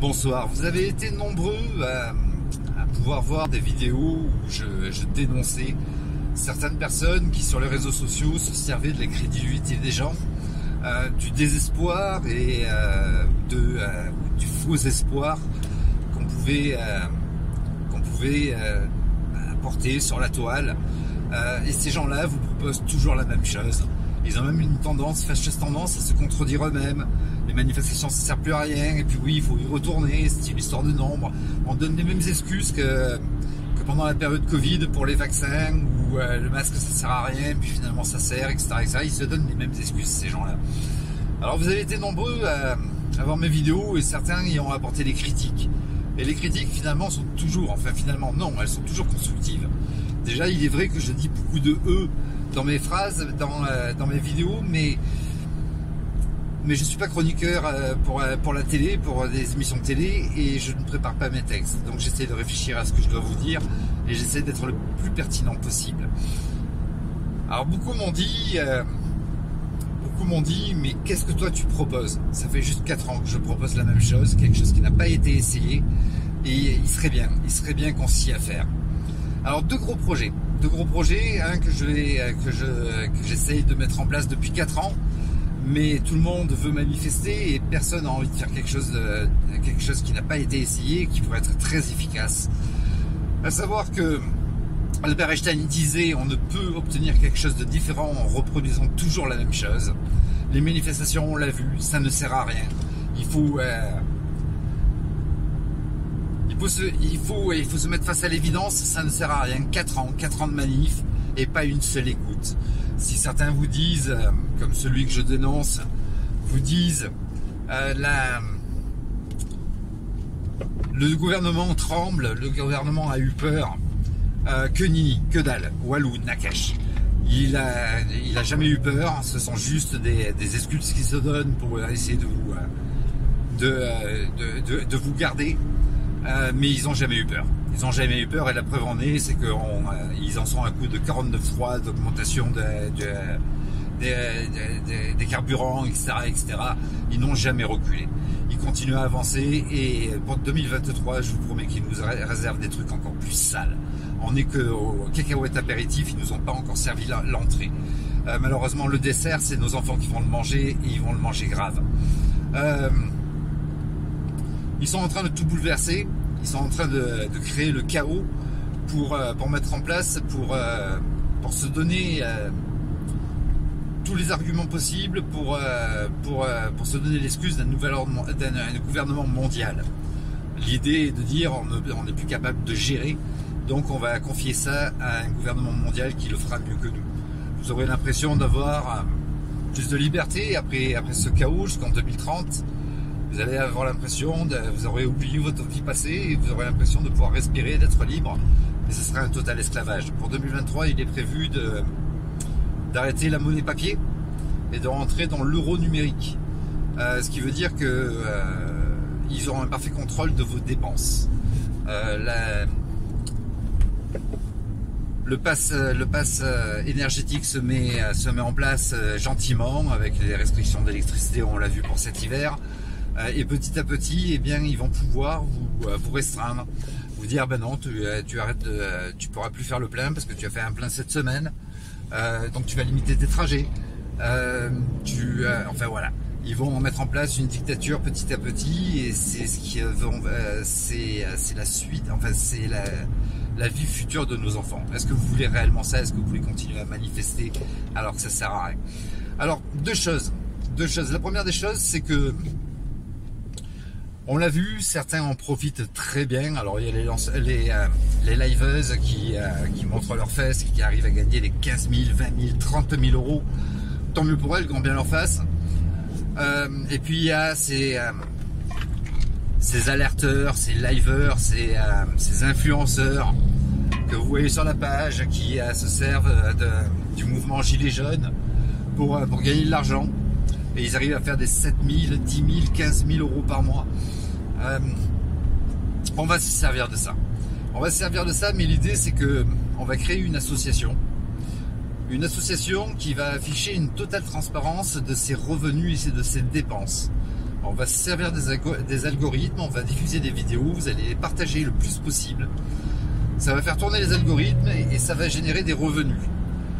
Bonsoir, vous avez été nombreux à pouvoir voir des vidéos où je dénonçais certaines personnes qui sur les réseaux sociaux se servaient de la crédulité des gens, du désespoir et du faux espoir qu'on pouvait porter sur la toile. Et ces gens-là vous proposent toujours la même chose. Ils ont même une fâcheuse tendance à se contredire eux-mêmes. Les manifestations ça ne sert plus à rien, et puis oui, il faut y retourner, c'est une histoire de nombre. On donne les mêmes excuses que pendant la période Covid pour les vaccins, où le masque ça sert à rien, puis finalement ça sert, etc., etc. Ils se donnent les mêmes excuses, ces gens-là. Alors vous avez été nombreux à voir mes vidéos, et certains y ont apporté des critiques. Et les critiques finalement sont toujours, elles sont toujours constructives. Déjà, il est vrai que je dis beaucoup de « eux » dans mes phrases, dans mes vidéos, mais je ne suis pas chroniqueur pour la télé, pour des émissions de télé, et je ne prépare pas mes textes. Donc j'essaie de réfléchir à ce que je dois vous dire, et j'essaie d'être le plus pertinent possible. Alors beaucoup m'ont dit, mais qu'est-ce que toi tu proposes? Ça fait juste 4 ans que je propose la même chose, quelque chose qui n'a pas été essayé, et il serait bien qu'on s'y affaire. Alors deux gros projets, que j'essaye de mettre en place depuis 4 ans, mais tout le monde veut manifester et personne n'a envie de faire quelque chose qui n'a pas été essayé et qui pourrait être très efficace. À savoir que Albert Einstein disait on ne peut obtenir quelque chose de différent en reproduisant toujours la même chose. Les manifestations, on l'a vu, ça ne sert à rien. Il faut se mettre face à l'évidence, ça ne sert à rien. 4 ans de manif et pas une seule écoute. Si certains vous disent, comme celui que je dénonce, vous disent le gouvernement tremble, le gouvernement a eu peur, que nini, que dalle, walou, nakash. Il a jamais eu peur, ce sont juste des excuses qui se donnent pour essayer de vous garder. Mais ils n'ont jamais eu peur. Ils n'ont jamais eu peur, et la preuve en est, c'est qu'ils en sont à coup de 49.3 d'augmentation des carburants, etc., etc. Ils n'ont jamais reculé. Ils continuent à avancer, et pour 2023, je vous promets qu'ils nous réservent des trucs encore plus sales. On n'est qu'au cacahuète apéritif, ils nous ont pas encore servi l'entrée. Malheureusement, le dessert, c'est nos enfants qui vont le manger, et ils vont le manger grave. Ils sont en train de tout bouleverser, ils sont en train de créer le chaos pour mettre en place, pour se donner tous les arguments possibles pour se donner l'excuse d'un gouvernement mondial. L'idée est de dire on n'est plus capable de gérer, donc on va confier ça à un gouvernement mondial qui le fera mieux que nous. Vous aurez l'impression d'avoir plus de liberté après ce chaos jusqu'en 2030. Vous allez avoir l'impression, vous aurez oublié votre vie passée, et vous aurez l'impression de pouvoir respirer, d'être libre, et ce sera un total esclavage. Pour 2023, il est prévu d'arrêter la monnaie papier et de rentrer dans l'euro numérique. Ce qui veut dire que ils auront un parfait contrôle de vos dépenses. Le pass énergétique se met en place gentiment, avec les restrictions d'électricité, on l'a vu pour cet hiver. Et petit à petit, eh bien, ils vont pouvoir vous restreindre, vous dire ben non, tu arrêtes, tu pourras plus faire le plein parce que tu as fait un plein cette semaine, donc tu vas limiter tes trajets. Enfin voilà, ils vont mettre en place une dictature petit à petit, et c'est ce qui c'est la suite, enfin c'est la vie future de nos enfants. Est-ce que vous voulez réellement ça? Est-ce que vous voulez continuer à manifester alors que ça sert à rien? Alors deux choses. La première des choses, c'est que on l'a vu, certains en profitent très bien. Alors il y a les liveuses qui montrent leurs fesses, qui arrivent à gagner les 15 000, 20 000, 30 000 euros. Tant mieux pour elles, grand bien leur face. Et puis il y a ces alerteurs, ces liveurs, ces influenceurs que vous voyez sur la page, qui se servent du mouvement Gilets jaunes pour gagner de l'argent. Et ils arrivent à faire des 7 000, 10 000, 15 000 euros par mois. On va se servir de ça. Mais l'idée, c'est que on va créer une association qui va afficher une totale transparence de ses revenus et de ses dépenses. On va se servir des algorithmes, on va diffuser des vidéos, vous allez les partager le plus possible. Ça va faire tourner les algorithmes et ça va générer des revenus.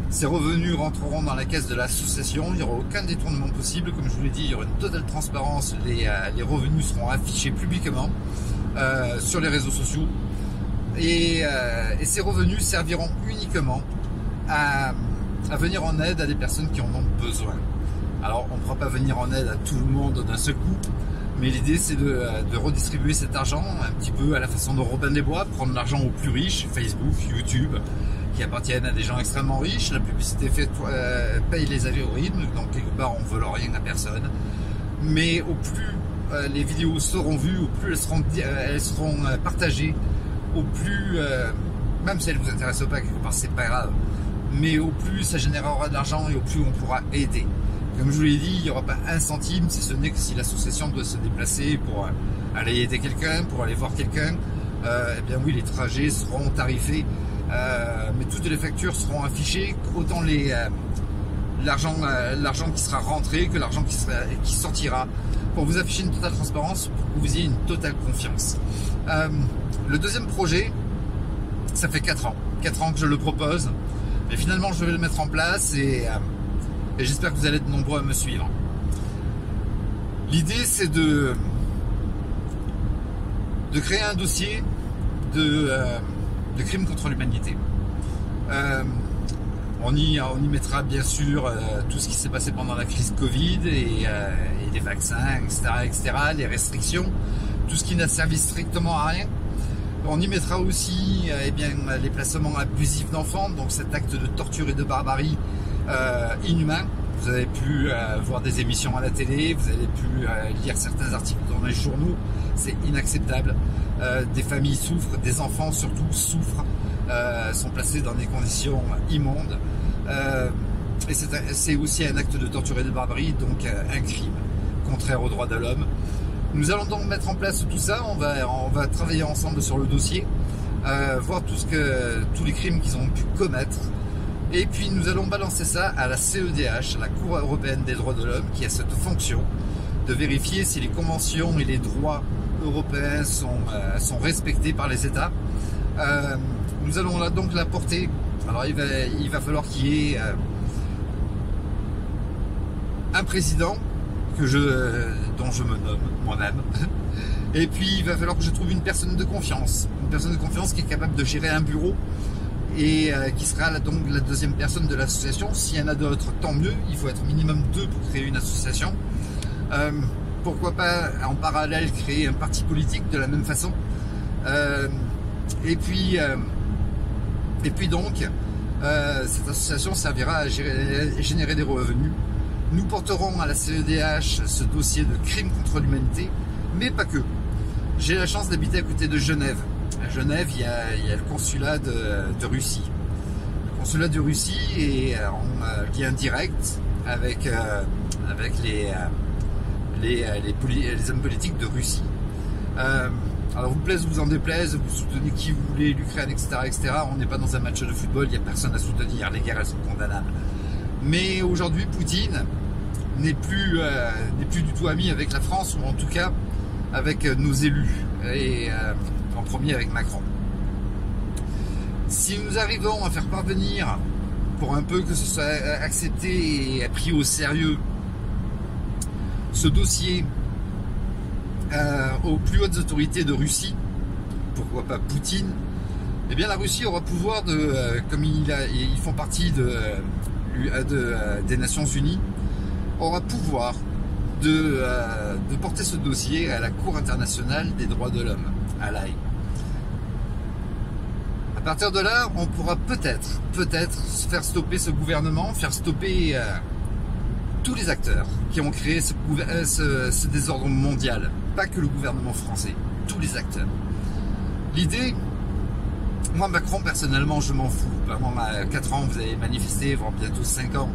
Ces revenus rentreront dans la caisse de l'association, il n'y aura aucun détournement possible. Comme je vous l'ai dit, il y aura une totale transparence, les revenus seront affichés publiquement sur les réseaux sociaux. Et ces revenus serviront uniquement à venir en aide à des personnes qui en ont besoin. Alors on ne pourra pas venir en aide à tout le monde d'un seul coup, mais l'idée c'est de redistribuer cet argent un petit peu à la façon de Robin des Bois, prendre l'argent aux plus riches, Facebook, YouTube, qui appartiennent à des gens extrêmement riches. La publicité paye les algorithmes, donc quelque part on ne vole rien à personne. Mais au plus les vidéos seront vues, au plus elles seront partagées, au plus, même si elles ne vous intéressent pas quelque part, c'est pas grave, mais au plus ça générera de l'argent et au plus on pourra aider. Comme je vous l'ai dit, il n'y aura pas un centime, si ce n'est que si l'association doit se déplacer pour aller aider quelqu'un, pour aller voir quelqu'un, eh bien oui, les trajets seront tarifés, mais toutes les factures seront affichées, autant l'argent qui sera rentré que l'argent qui sortira, pour vous afficher une totale transparence, pour que vous ayez une totale confiance. Le deuxième projet, ça fait 4 ans que je le propose, mais finalement je vais le mettre en place et j'espère que vous allez être nombreux à me suivre. L'idée c'est de créer un dossier de crimes contre l'humanité. On y mettra bien sûr tout ce qui s'est passé pendant la crise Covid et les vaccins, etc., les restrictions, tout ce qui n'a servi strictement à rien. On y mettra aussi les placements abusifs d'enfants, donc cet acte de torture et de barbarie inhumain. Vous avez pu voir des émissions à la télé, vous avez pu lire certains articles dans les journaux, c'est inacceptable. Des familles souffrent, des enfants surtout souffrent, sont placés dans des conditions immondes. Et c'est aussi un acte de torture et de barbarie, donc un crime contraire aux droits de l'homme. Nous allons donc mettre en place tout ça, on va travailler ensemble sur le dossier, voir tous les crimes qu'ils ont pu commettre. Et puis nous allons balancer ça à la CEDH, la Cour européenne des droits de l'homme, qui a cette fonction de vérifier si les conventions et les droits européens sont respectés par les États. Nous allons là donc la porter. Alors il va falloir qu'il y ait un président dont je me nomme moi-même. Et puis il va falloir que je trouve une personne de confiance qui est capable de gérer un bureau et qui sera donc la deuxième personne de l'association. S'il y en a d'autres, tant mieux. Il faut être minimum 2 pour créer une association. Pourquoi pas en parallèle créer un parti politique de la même façon. Et puis donc cette association servira à générer des revenus. Nous porterons à la CEDH ce dossier de crimes contre l'humanité, mais pas que. J'ai la chance d'habiter à côté de Genève. À Genève, il y a le consulat de Russie. Le consulat de Russie est en lien direct avec les hommes politiques de Russie. Alors vous plaise ou vous en déplaise, vous soutenez qui vous voulez, l'Ukraine, etc. On n'est pas dans un match de football, il n'y a personne à soutenir, les guerres elles sont condamnables. Mais aujourd'hui, Poutine n'est plus du tout ami avec la France, ou en tout cas avec nos élus, et en premier avec Macron. Si nous arrivons à faire parvenir, pour un peu que ce soit accepté et pris au sérieux, ce dossier aux plus hautes autorités de Russie, pourquoi pas Poutine, eh bien la Russie aura pouvoir comme ils font partie des Nations Unies, aura pouvoir de porter ce dossier à la Cour internationale des droits de l'homme, à l'AI. À partir de là, on pourra peut-être faire stopper ce gouvernement, faire stopper tous les acteurs qui ont créé ce désordre mondial, pas que le gouvernement français, tous les acteurs. L'idée, moi Macron personnellement je m'en fous. Vraiment, à 4 ans vous avez manifesté, voire bientôt 5 ans,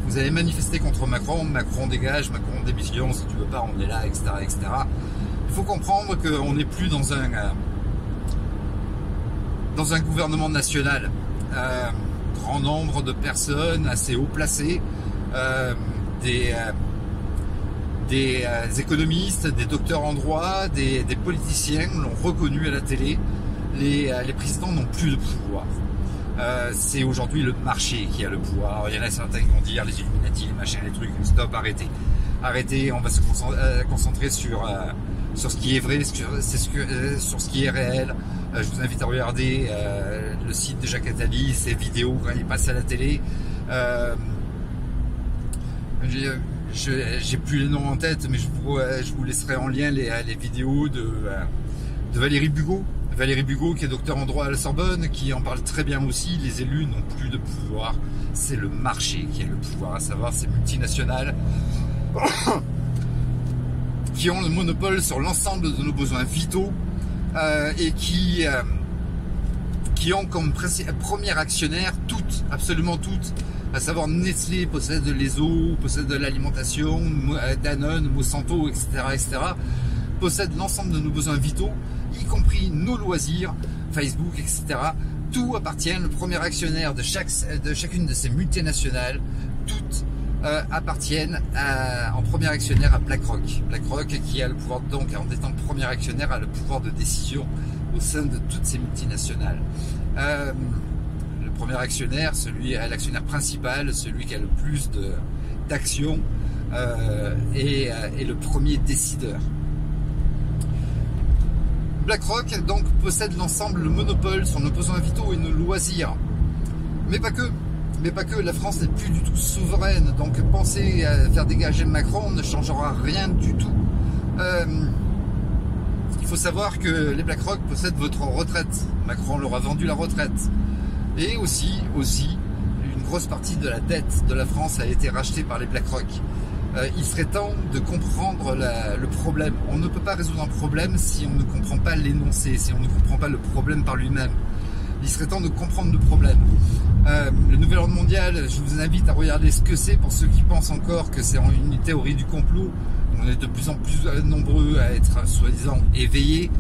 vous avez manifesté contre Macron, Macron dégage, Macron démission, si tu veux pas on est là, etc. Il faut comprendre qu'on n'est plus dans un gouvernement national. Grand nombre de personnes assez haut placées, des des économistes, des docteurs en droit, des politiciens l'ont reconnu à la télé. Les présidents n'ont plus de pouvoir. C'est aujourd'hui le marché qui a le pouvoir. Alors, il y en a certains qui vont dire les Illuminati, les machins, les trucs. Stop, arrêtez. On va se concentrer sur ce qui est vrai, sur ce qui est réel. Je vous invite à regarder le site de Jacques Attali, ses vidéos quand il passe à la télé. J'ai plus les noms en tête, mais je vous laisserai en lien les vidéos de Valérie Bugeaud. Valérie Bugeaud, qui est docteur en droit à la Sorbonne, qui en parle très bien aussi. Les élus n'ont plus de pouvoir. C'est le marché qui a le pouvoir, à savoir ces multinationales qui ont le monopole sur l'ensemble de nos besoins vitaux et qui ont comme premier actionnaire toutes, absolument toutes, à savoir Nestlé possède les eaux, possède de l'alimentation, Danone, Monsanto, etc., possède l'ensemble de nos besoins vitaux, y compris nos loisirs, Facebook, etc. Tout appartient, le premier actionnaire de chacune de ces multinationales, toutes appartiennent en premier actionnaire à BlackRock. BlackRock qui a le pouvoir, donc en étant premier actionnaire, a le pouvoir de décision au sein de toutes ces multinationales. Le premier actionnaire, l'actionnaire principal, celui qui a le plus d'actions, est le premier décideur. BlackRock donc possède l'ensemble, le monopole sur nos besoins vitaux et nos loisirs. Mais pas que. La France n'est plus du tout souveraine. Donc penser à faire dégager Macron ne changera rien du tout. Il faut savoir que les BlackRock possèdent votre retraite. Macron leur a vendu la retraite. Et aussi, une grosse partie de la dette de la France a été rachetée par les BlackRock. Il serait temps de comprendre le problème. On ne peut pas résoudre un problème si on ne comprend pas l'énoncé, si on ne comprend pas le problème par lui-même. Il serait temps de comprendre le problème. Le nouvel ordre mondial, je vous invite à regarder ce que c'est pour ceux qui pensent encore que c'est une théorie du complot. On est de plus en plus nombreux à être soi-disant éveillés.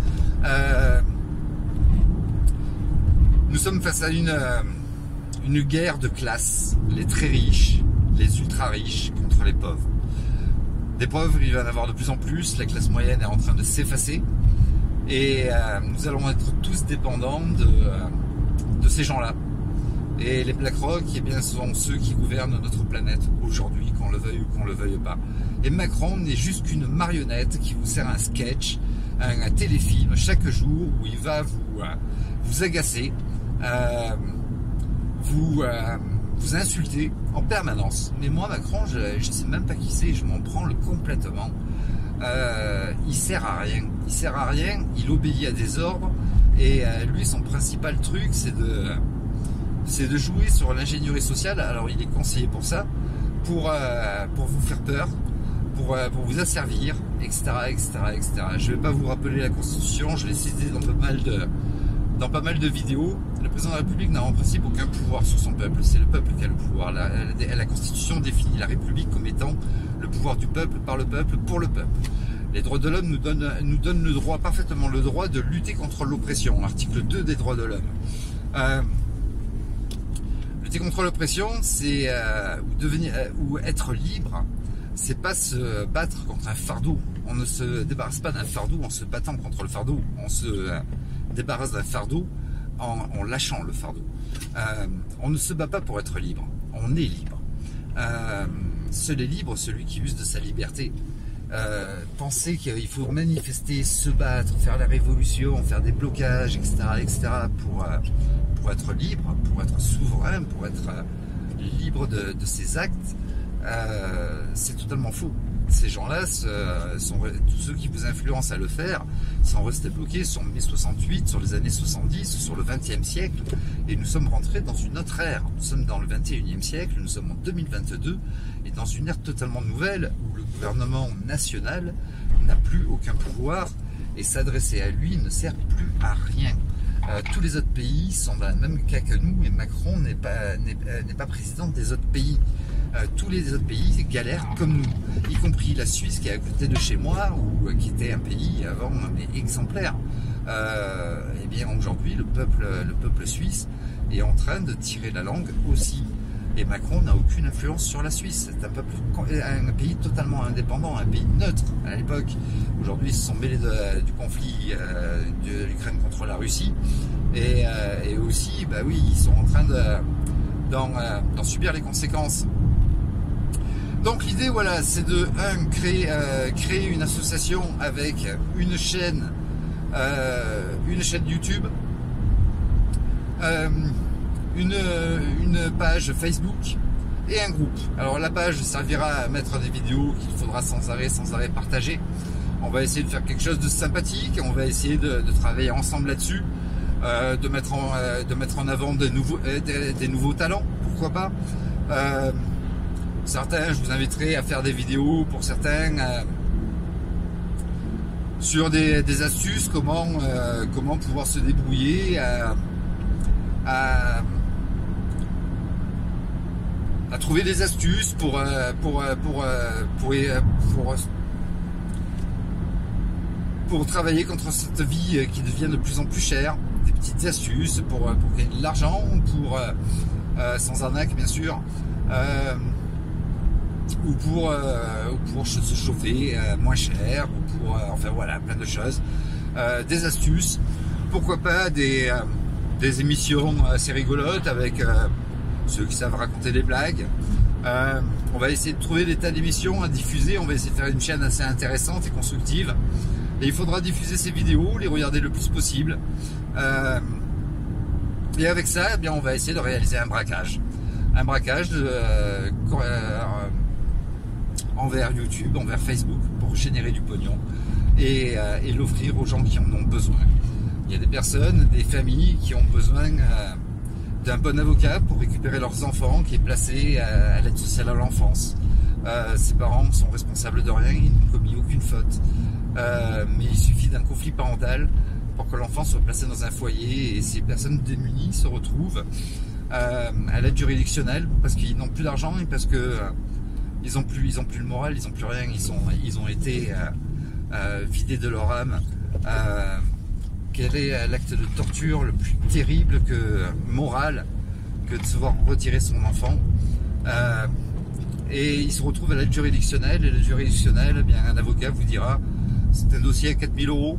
Nous sommes face à une guerre de classe. Les très riches, les ultra riches contre les pauvres. Des pauvres, il va y en avoir de plus en plus. La classe moyenne est en train de s'effacer. Et nous allons être tous dépendants de ces gens-là. Et les BlackRock, eh bien, sont ceux qui gouvernent notre planète aujourd'hui, qu'on le veuille ou qu'on le veuille pas. Et Macron n'est juste qu'une marionnette qui vous sert un sketch, un téléfilm chaque jour où il va vous agacer, vous insulter en permanence. Mais moi, Macron, je ne sais même pas qui c'est, je m'en branle complètement. Il sert à rien. Il sert à rien, il obéit à des ordres. Et lui, son principal truc, c'est de jouer sur l'ingénierie sociale. Alors, il est conseillé pour ça, pour vous faire peur, pour vous asservir, etc., etc., etc. Je ne vais pas vous rappeler la Constitution, je l'ai cité dans pas mal de vidéos. Le président de la République n'a en principe aucun pouvoir sur son peuple. C'est le peuple qui a le pouvoir. La Constitution définit la République comme étant le pouvoir du peuple, par le peuple, pour le peuple. Les droits de l'homme nous donnent le droit, parfaitement le droit de lutter contre l'oppression. Article 2 des droits de l'homme. Lutter contre l'oppression, c'est ou être libre, c'est pas se battre contre un fardeau. On ne se débarrasse pas d'un fardeau en se battant contre le fardeau. On se débarrasse d'un fardeau en lâchant le fardeau. On ne se bat pas pour être libre. On est libre. Seul est libre celui qui use de sa liberté. Penser qu'il faut manifester, se battre, faire la révolution, faire des blocages, etc., pour être libre, pour être souverain, pour être libre de ses actes, c'est totalement faux. Ces gens-là, tous ceux qui vous influencent à le faire, sont restés bloqués sur mai 68, sur les années 70, sur le XXe siècle, et nous sommes rentrés dans une autre ère. Nous sommes dans le XXIe siècle, nous sommes en 2022, et dans une ère totalement nouvelle, où le gouvernement national n'a plus aucun pouvoir, et s'adresser à lui ne sert plus à rien. Tous les autres pays sont dans le même cas que nous, et Macron n'est pas président des autres pays. Tous les autres pays galèrent comme nous, y compris la Suisse qui est à côté de chez moi, ou qui était un pays avant mais exemplaire. Et bien aujourd'hui, le peuple suisse est en train de tirer la langue aussi. Et Macron n'a aucune influence sur la Suisse. C'est un pays totalement indépendant, un pays neutre à l'époque. Aujourd'hui, ils se sont mêlés du conflit de l'Ukraine contre la Russie. Et aussi, bah oui, ils sont en train d'en subir les conséquences. Donc l'idée, voilà, c'est de créer une association avec une chaîne YouTube, une page Facebook et un groupe. Alors la page servira à mettre des vidéos qu'il faudra sans arrêt partager. On va essayer de faire quelque chose de sympathique, on va essayer de travailler ensemble là-dessus, de mettre en avant des nouveaux talents, pourquoi pas. Certains, je vous inviterai à faire des vidéos pour certains sur des astuces, comment pouvoir se débrouiller à trouver des astuces pour travailler contre cette vie qui devient de plus en plus chère. Des petites astuces pour gagner de l'argent, sans arnaque bien sûr, ou pour se chauffer moins cher, ou enfin voilà, plein de choses, des astuces, pourquoi pas des émissions assez rigolotes avec ceux qui savent raconter des blagues. On va essayer de trouver des tas d'émissions à diffuser, on va essayer de faire une chaîne assez intéressante et constructive, et il faudra diffuser ces vidéos, les regarder le plus possible, et avec ça, eh bien, on va essayer de réaliser un braquage envers YouTube, envers Facebook, pour générer du pognon et l'offrir aux gens qui en ont besoin. Il y a des personnes, des familles qui ont besoin d'un bon avocat pour récupérer leurs enfants qui est placé à l'aide sociale à l'enfance. Ses parents sont responsables de rien, ils n'ont commis aucune faute, mais il suffit d'un conflit parental pour que l'enfant soit placé dans un foyer, et ces personnes démunies se retrouvent à l'aide juridictionnelle parce qu'ils n'ont plus d'argent et parce que ils ont plus le moral, ils ont plus rien, ils ont été vidés de leur âme. Quel est l'acte de torture le plus terrible moral que de se voir retirer son enfant, et ils se retrouvent à l'aide juridictionnelle, et l'aide juridictionnelle, eh bien, un avocat vous dira c'est un dossier à 4000 €,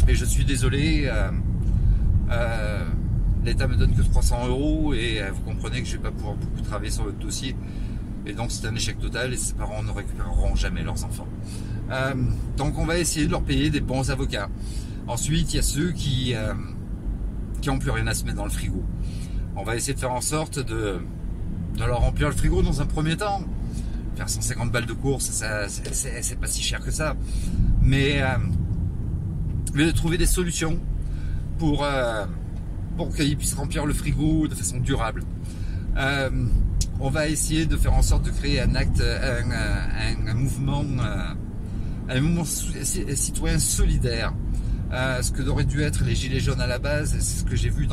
et je suis désolé, l'État me donne que 300 €, et vous comprenez que je ne vais pas pouvoir beaucoup travailler sur votre dossier, et donc c'est un échec total, et ses parents ne récupéreront jamais leurs enfants. Donc on va essayer de leur payer des bons avocats. Ensuite, il y a ceux qui ont plus rien à se mettre dans le frigo. On va essayer de faire en sorte de leur remplir le frigo dans un premier temps. Faire 150 balles de course, c'est pas si cher que ça. Mais de trouver des solutions pour qu'ils puissent remplir le frigo de façon durable. On va essayer de faire en sorte de créer un mouvement citoyen solidaire. Ce que auraient dû être les gilets jaunes à la base, c'est ce que j'ai vu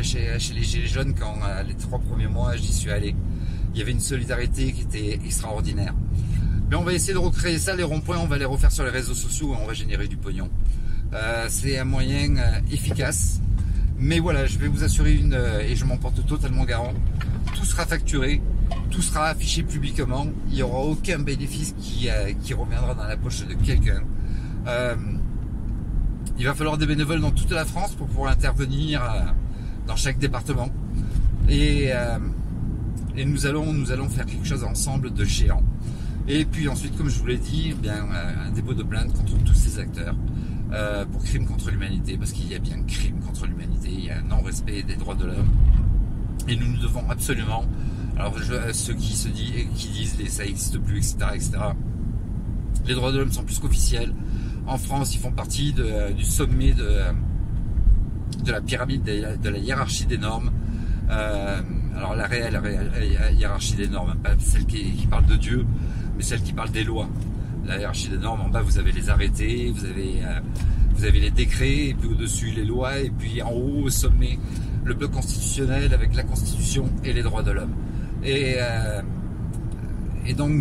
chez les gilets jaunes quand les 3 premiers mois j'y suis allé. Il y avait une solidarité qui était extraordinaire. Mais on va essayer de recréer ça, les ronds-points, on va les refaire sur les réseaux sociaux et on va générer du pognon. C'est un moyen efficace, mais voilà, je vais vous assurer et je m'en porte totalement garant, tout sera facturé, tout sera affiché publiquement, il n'y aura aucun bénéfice qui reviendra dans la poche de quelqu'un. Il va falloir des bénévoles dans toute la France pour pouvoir intervenir dans chaque département. Et nous allons faire quelque chose ensemble de géant. Et puis ensuite, comme je vous l'ai dit, eh bien, un dépôt de plainte contre tous ces acteurs pour crime contre l'humanité, parce qu'il y a bien crime contre l'humanité, il y a un non-respect des droits de l'homme. Et nous devons absolument, alors ceux qui disent ça n'existe plus, etc., les droits de l'homme sont plus qu'officiels. En France, ils font partie du sommet de la pyramide de la hiérarchie des normes. Alors la réelle hiérarchie des normes, pas celle qui parle de Dieu, mais celle qui parle des lois. La hiérarchie des normes, en bas vous avez les arrêtés, vous avez les décrets, et puis au-dessus les lois, et puis en haut au sommet le bloc constitutionnel avec la Constitution et les droits de l'homme. Et donc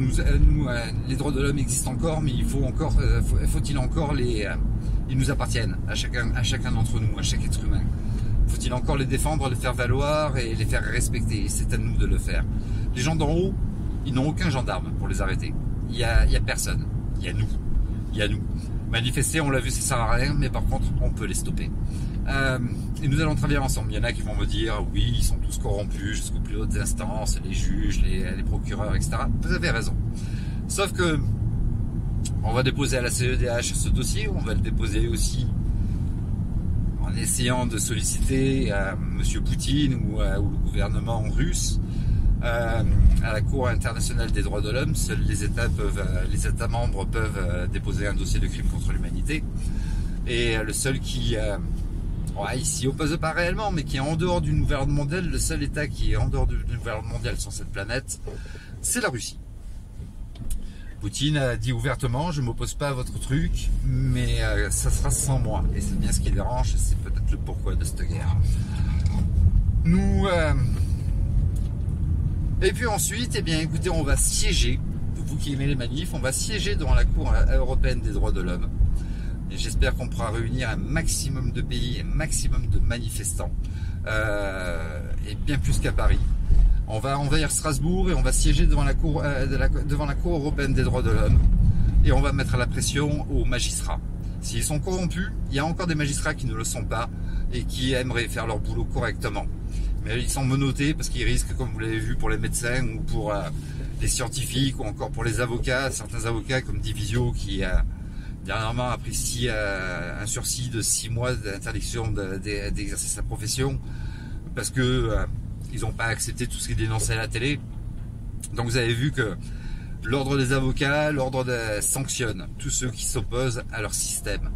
les droits de l'homme existent encore, mais faut-il encore ils nous appartiennent à chacun d'entre nous, à chaque être humain. Faut-il encore les défendre, les faire valoir et les faire respecter? C'est à nous de le faire. Les gens d'en haut, ils n'ont aucun gendarme pour les arrêter. Il y a personne. Il y a nous. Il y a nous. Manifester, on l'a vu, ça sert à rien, mais par contre, on peut les stopper. Et nous allons travailler ensemble. Il y en a qui vont me dire, oui, ils sont tous corrompus jusqu'aux plus hautes instances, les juges, les procureurs, etc. Vous avez raison. Sauf que on va déposer à la CEDH ce dossier, on va le déposer aussi en essayant de solliciter M. Poutine ou le gouvernement russe à la Cour internationale des droits de l'homme. Seuls les États membres peuvent déposer un dossier de crime contre l'humanité. Et le seul qui il s'y oppose pas réellement, mais qui est en dehors du nouvel ordre mondial, le seul État qui est en dehors du nouvel ordre mondial sur cette planète, c'est la Russie. Poutine a dit ouvertement, je ne m'oppose pas à votre truc, mais ça sera sans moi. Et c'est bien ce qui dérange, c'est peut-être le pourquoi de cette guerre. Et puis ensuite, eh bien, écoutez, on va siéger, vous qui aimez les manifs, on va siéger devant la Cour européenne des droits de l'homme. Et j'espère qu'on pourra réunir un maximum de pays, un maximum de manifestants, et bien plus qu'à Paris. On va envahir Strasbourg et on va siéger devant la Cour européenne des droits de l'homme. Et on va mettre la pression aux magistrats. S'ils sont corrompus, il y a encore des magistrats qui ne le sont pas et qui aimeraient faire leur boulot correctement. Mais ils sont menottés parce qu'ils risquent, comme vous l'avez vu pour les médecins ou pour les scientifiques ou encore pour les avocats, certains avocats comme Divisio qui dernièrement a pris un sursis de 6 mois d'interdiction d'exercer sa profession parce que ils n'ont pas accepté tout ce qui est dénoncé à la télé. Donc vous avez vu que l'ordre des avocats, sanctionne tous ceux qui s'opposent à leur système.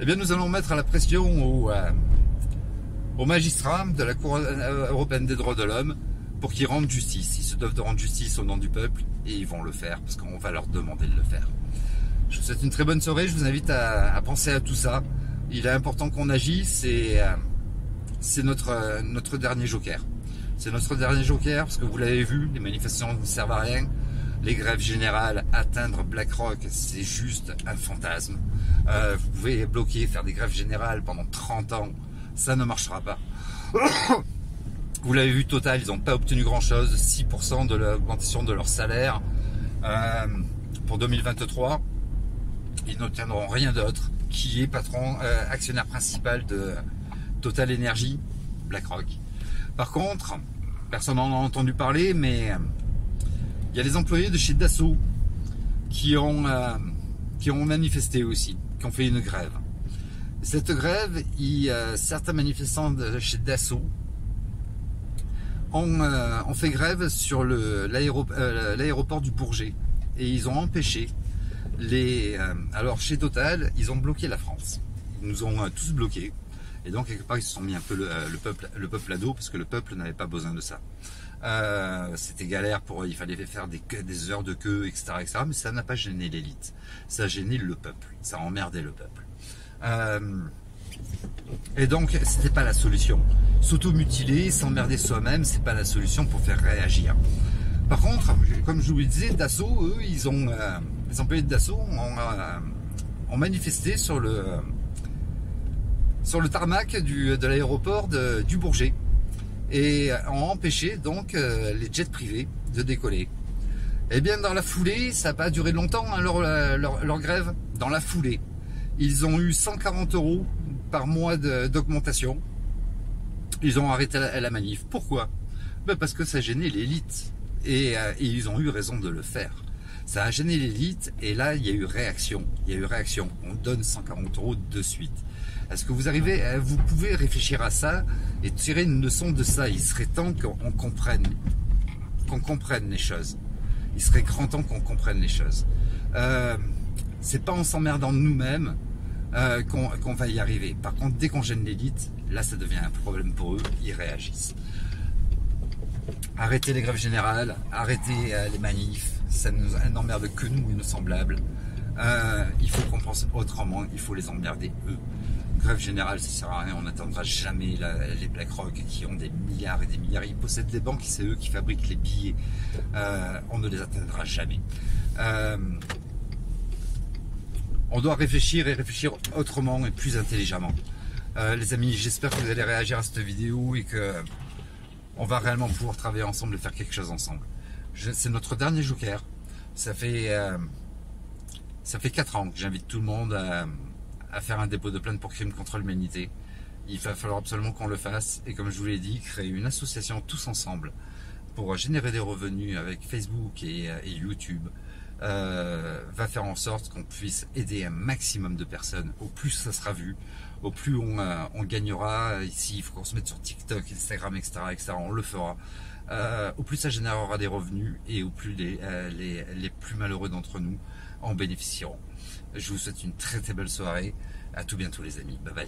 Eh bien nous allons mettre la pression aux magistrats de la Cour européenne des droits de l'homme pour qu'ils rendent justice. Ils se doivent de rendre justice au nom du peuple et ils vont le faire parce qu'on va leur demander de le faire. Je vous souhaite une très bonne soirée, je vous invite à penser à tout ça. Il est important qu'on agisse et c'est notre dernier joker. C'est notre dernier joker parce que vous l'avez vu, les manifestations ne servent à rien. Les grèves générales, atteindre BlackRock, c'est juste un fantasme. Vous pouvez bloquer, faire des grèves générales pendant 30 ans, ça ne marchera pas. Vous l'avez vu, Total, ils n'ont pas obtenu grand-chose, 6% de l'augmentation de leur salaire pour 2023. Ils n'obtiendront rien d'autre. Qui est actionnaire principal de Total Energy, BlackRock. Par contre, personne n'en a entendu parler, mais il y a les employés de chez Dassault qui ont manifesté aussi, qui ont fait une grève. Cette grève, certains manifestants de chez Dassault ont fait grève sur l'aéroport du Bourget et ils ont empêché alors chez Total, ils ont bloqué la France. Ils nous ont tous bloqués. Et donc quelque part ils se sont mis un peu le peuple à dos parce que le peuple n'avait pas besoin de ça. C'était galère il fallait faire des heures de queue, etc., etc. Mais ça n'a pas gêné l'élite. Ça a gêné le peuple. Ça a emmerdé le peuple. Et donc c'était pas la solution. S'automutiler, s'emmerder soi-même, c'est pas la solution pour faire réagir. Par contre, comme je vous le disais, Dassault, eux, les employés de Dassault ont manifesté sur le tarmac de l'aéroport du Bourget et ont empêché donc les jets privés de décoller. Et bien dans la foulée, ça n'a pas duré longtemps hein, leur grève. Dans la foulée, ils ont eu 140 € par mois d'augmentation. Ils ont arrêté la manif. Pourquoi? Parce que ça gênait l'élite et ils ont eu raison de le faire. Ça a gêné l'élite et là il y a eu réaction. On donne 140 € de suite. Est-ce que vous pouvez réfléchir à ça et tirer une leçon de ça? Il serait temps qu'on comprenne les choses. Il serait grand temps qu'on comprenne les choses. C'est pas en s'emmerdant nous-mêmes qu'on va y arriver. Par contre, dès qu'on gêne l'élite, là ça devient un problème pour eux, ils réagissent. Arrêtez les grèves générales, arrêtez les manifs, ça n'emmerde que nous et nos semblables. Il faut qu'on pense autrement, il faut les emmerder eux. Grève générale, ça sert à rien, on n'atteindra jamais les BlackRock qui ont des milliards et des milliards. Ils possèdent des banques, c'est eux qui fabriquent les billets. On ne les atteindra jamais. On doit réfléchir et réfléchir autrement et plus intelligemment. Les amis, j'espère que vous allez réagir à cette vidéo et que on va réellement pouvoir travailler ensemble et faire quelque chose ensemble. C'est notre dernier Joker. Ça fait 4 ans que j'invite tout le monde à faire un dépôt de plainte pour crime contre l'humanité. Il va falloir absolument qu'on le fasse et, comme je vous l'ai dit, créer une association tous ensemble pour générer des revenus avec Facebook et YouTube. Va faire en sorte qu'on puisse aider un maximum de personnes. Au plus ça sera vu, au plus on gagnera. Ici, il faut qu'on se mette sur TikTok, Instagram, etc. On le fera. Au plus ça générera des revenus et au plus les plus malheureux d'entre nous en bénéficieront. Je vous souhaite une très très belle soirée. À tout bientôt les amis. Bye bye.